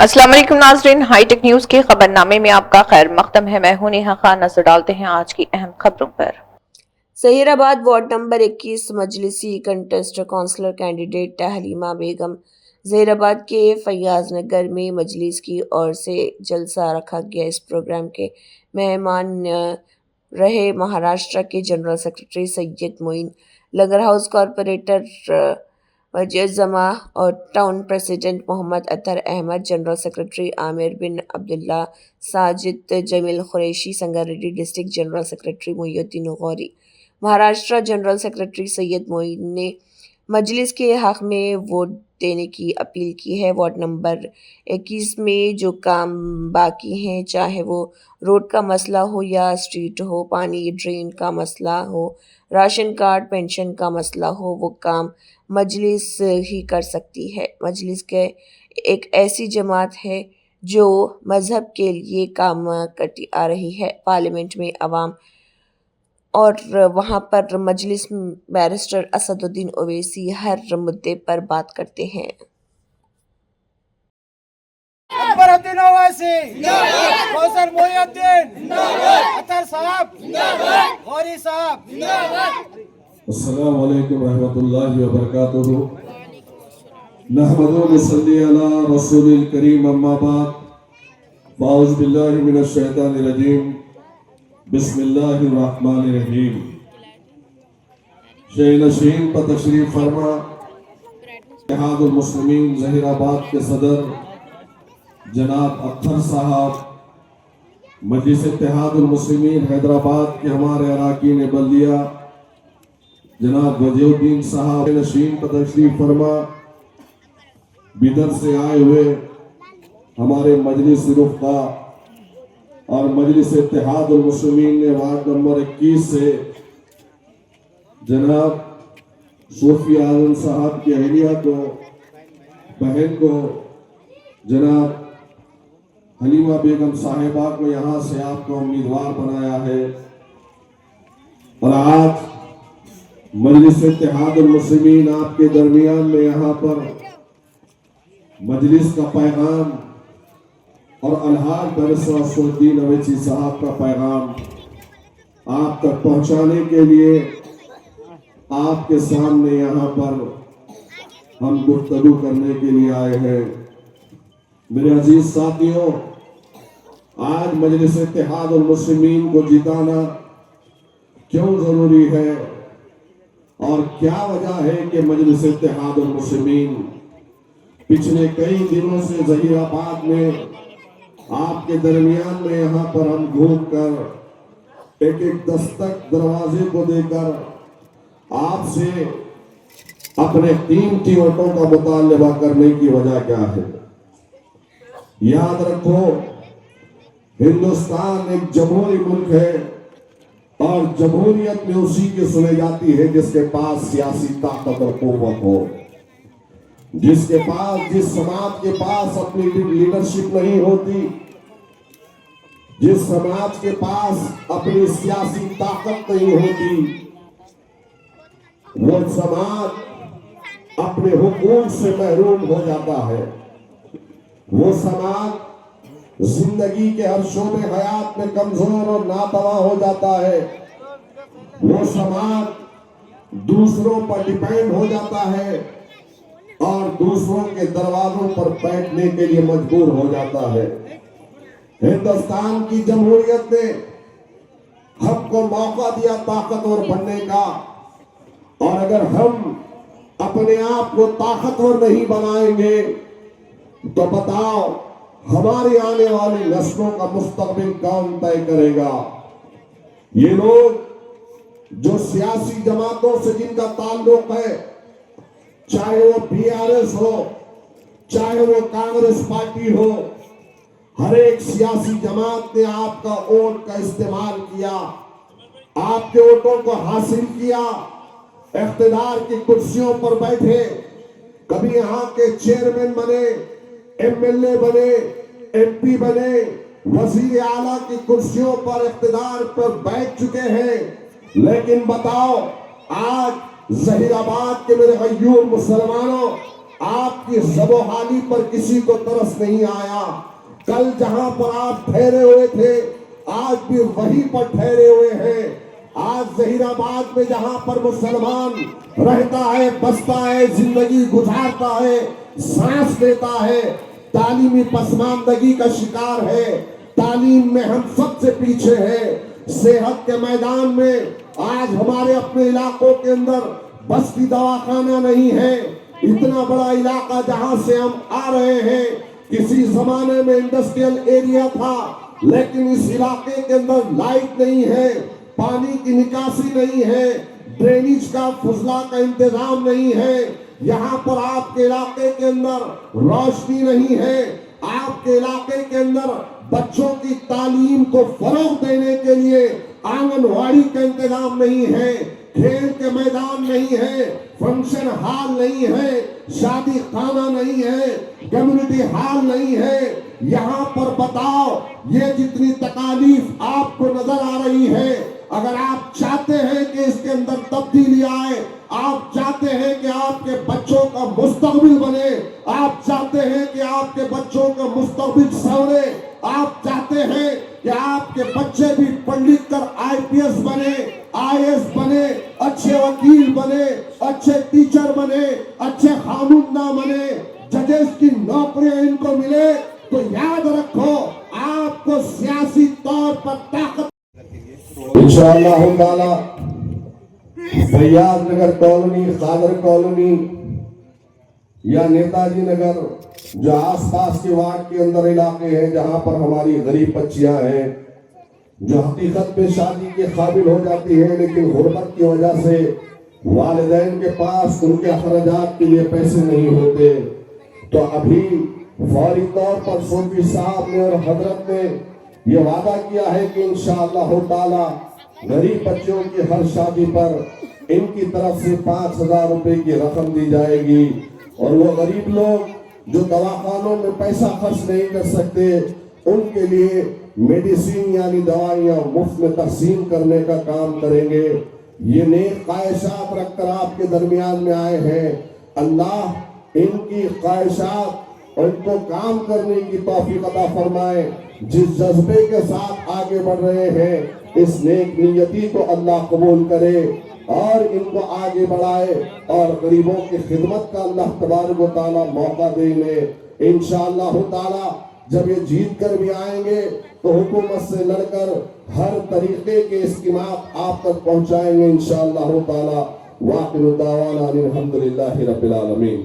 अस्सलाम वालेकुम नाज़रीन, हाईटेक न्यूज़ के खबरनामे में आपका खैर मकदम है। मैं हूं नेहा खान। नजर डालते हैं आज की अहम खबरों पर। जहीराबाद वार्ड नंबर 21 मजलिसी contest councillor candidate Halima Begum. Zaheerabad के फैयाज नगर में मजलिस की ओर से जलसा रखा गया। इस प्रोग्राम के मेहमान रहे महाराष्ट्र के general secretary Syed Moin, Langar Houz corporator Wazir Jama और town president Mohammed Athar Ahmed, general secretary Aamir bin Abdullah, Sajid Jameel Qureshi, Sangareddy district general secretary Mohiuddin Gauri. Maharashtra general secretary Syed Moin ने मजलिस के हक में वोट देने की अपील की है। वार्ड नंबर 21 में जो काम बाकी हैं, चाहे वो रोड का मसला हो या स्ट्रीट हो, पानी ड्रेन का मसला हो, राशन कार्ड पेंशन का मसला हो, वो काम मजलिस ही कर सकती है। मजलिस के एक ऐसी जमात है जो मज़हब के लिए काम करती आ रही है। पार्लियामेंट में अवाम और वहाँ पर मजलिस बैरिस्टर असदुद्दीन ओवैसी हर मुद्दे पर बात करते हैं। अकबरुद्दीन ओवैसी कौसर मोहिउद्दीन अतर साहब गौरी साहब। अस्सलाम वालेकुम रहमतुल्लाहि व बरकातुहू। नहमदुहु व नसल्ली अला रसूलिल करीम, अम्मा बाद, फाऊज़ बिल्लाहि मिनश शैतानिर रजीम, बिस्मिल्लाहिर रहमानिर रहीम। शेख नशीन पर तशरीफ फरमा इत्तेहादुल मुस्लिमीन जहीराबाद के सदर जनाब अख्तर साहब, मजलिस इत्तेहादुल मुस्लिमीन हैदराबाद के हमारे अरकान बल्दिया जनाब वजीउद्दीन साहब नशीन पर तशरीफ फरमा, बिदर से आए हुए हमारे मजलिस रुफ़ा और मजलिस इत्तेहादुल मुस्लिमीन ने वार्ड नंबर 21 से जनाब सूफी आजम साहब की अहलिया को, बहन को, जनाब हलीमा बेगम साहिबा को यहाँ से आपका उम्मीदवार बनाया है। और आज मजलिस इत्तेहादुल मुस्लिमीन आपके दरमियान में यहाँ पर मजलिस का पैगाम और अलहाज बैरिस्टर असदुद्दीन ओवैसी साहब का पैगाम आप तक पहुँचाने के लिए आपके सामने यहाँ पर हम गुफ्तगू करने के लिए आए हैं। मेरे अजीज साथियों, आज मजलिस इत्तेहादुल मुस्लिमीन को जिताना क्यों जरूरी है और क्या वजह है कि मजलिस इत्तेहादुल मुस्लिमीन पिछले कई दिनों से जहीराबाद में आपके दरमियान में यहाँ पर हम घूम कर एक एक दस्तक दरवाजे को देकर आपसे अपने कीमती वोटों का मुतालबा करने की वजह क्या है। याद रखो, हिंदुस्तान एक जमहूरी मुल्क है और जमहूरियत में उसी की सुनी जाती है जिसके पास सियासी ताकत और कुव्वत हो। जिसके पास, जिस समाज के पास अपनी लीडरशिप नहीं होती, जिस समाज के पास अपनी सियासी ताकत नहीं होती, वो समाज अपने हुकूक से महरूम हो जाता है। वो समाज जिंदगी के हर शोबे हयात में कमजोर और नातवा हो जाता है। वो समाज दूसरों पर डिपेंड हो जाता है और दूसरों के दरवाजों पर बैठने के लिए मजबूर हो जाता है। हिंदुस्तान की जमहूरियत ने हमको मौका दिया ताकतवर बनने का, और अगर हम अपने आप को ताकतवर नहीं बनाएंगे तो बताओ हमारी आने वाली नस्लों का मुस्तकबिल कौन तय करेगा। ये लोग जो सियासी जमातों से जिनका ताल्लुक है, चाहे वो बीआरएस हो, चाहे वो कांग्रेस पार्टी हो, हर एक सियासी जमात ने आपका वोट का इस्तेमाल किया, आपके वोटों को हासिल किया, इख्तिदार की कुर्सियों पर बैठे, कभी यहाँ के चेयरमैन बने, एमएलए बने, एमपी बने, वजीर आला की कुर्सियों पर इख्तिदार पर बैठ चुके हैं। लेकिन बताओ, आज जहीराबाद के मेरे गयूर मुसलमानों, آپ کی زبوحالی پر کسی کو ترس نہیں آیا. کل جہاں پر آپ ٹھہرے ہوئے تھے آج بھی وہیں پر ٹھہرے ہوئے ہیں. آج ظہیر آباد میں جہاں پر مسلمان رہتا ہے, بستا ہے, زندگی گزارتا ہے, سانس لیتا ہے, تعلیمی پسماندگی کا شکار ہے, تعلیم میں ہم سب سے پیچھے ہے, صحت کے میدان میں آج ہمارے اپنے علاقوں کے اندر بستی دواخانہ نہیں ہے. اتنا بڑا علاقہ جہاں سے ہم آ رہے ہیں, کسی زمانے میں انڈسٹریل ایریا تھا, لیکن اس علاقے کے اندر لائٹ نہیں ہے, پانی کی نکاسی نہیں ہے, ڈرینیج کا فضلہ کا انتظام نہیں ہے. یہاں پر آپ کے علاقے کے اندر روشنی نہیں ہے, آپ کے علاقے کے اندر بچوں کی تعلیم کو فروغ دینے کے لیے آنگن واڑی کا انتظام نہیں ہے, کھیل کے میدان نہیں ہے, فنکشن ہال نہیں ہے, شادی خانہ نہیں ہے, کمیونٹی ہال نہیں ہے. یہاں پر بتاؤ یہ جتنی تکالیف آپ کو نظر آ رہی ہے, اگر آپ چاہتے ہیں کہ اس کے اندر تبدیلی آئے, آپ چاہتے ہیں کہ آپ کے بچوں کا مستقبل بنے, آپ چاہتے ہیں کہ آپ کے بچوں کا مستقبل سنورے, آپ چاہتے ہیں کہ آپ کے بچے بھی پڑھ لکھ کر IPS بنے, IAS بنے, اچھے وکیل بنے, اچھے ٹیچر بنے, اچھے خانودہ بنے, ججز کی نوکریاں ان کو ملے, تو یاد رکھو آپ کو سیاسی طور پر طاقت انشاءاللہ تعالی فیاض نگر کالونی, خادر کالونی یا نیتا جی نگر جو آس پاس کے وارڈ کے اندر علاقے ہیں جہاں پر ہماری غریب بچیاں ہیں جو حقیقت میں شادی کے قابل ہو جاتی ہیں لیکن غربت کی وجہ سے والدین کے پاس ان کے اخراجات کے لیے پیسے نہیں ہوتے, تو ابھی فوری طور پر صوفی صاحب نے اور حضرت نے یہ وعدہ کیا ہے کہ انشاءاللہ تعالی غریب بچوں کی ہر شادی پر ان کی طرف سے 5,000 روپے کی رقم دی جائے گی, اور وہ غریب لوگ جو دواخانوں میں پیسہ خرچ نہیں کر سکتے ان کے لیے میڈیسن یعنی دوائیاں مفت میں تقسیم کرنے کا کام کریں گے. یہ نیک خواہشات رکھ کر آپ کے درمیان میں آئے ہیں. اللہ ان کی خواہشات اور ان کو کام کرنے کی توفیق عطا فرمائے. جس جذبے کے ساتھ آگے بڑھ رہے ہیں اس نیک نیتی کو اللہ قبول کرے اور ان کو آگے بڑھائے اور غریبوں کی خدمت کا اللہ تبارک و تعالی موقع دینے. انشاءاللہ تعالی جب یہ جیت کر بھی آئیں گے تو حکومت سے لڑ کر ہر طریقے کے اسکیمات آپ تک پہنچائیں گے انشاءاللہ تعالی. واخر دعوانا الحمدللہ رب العالمین.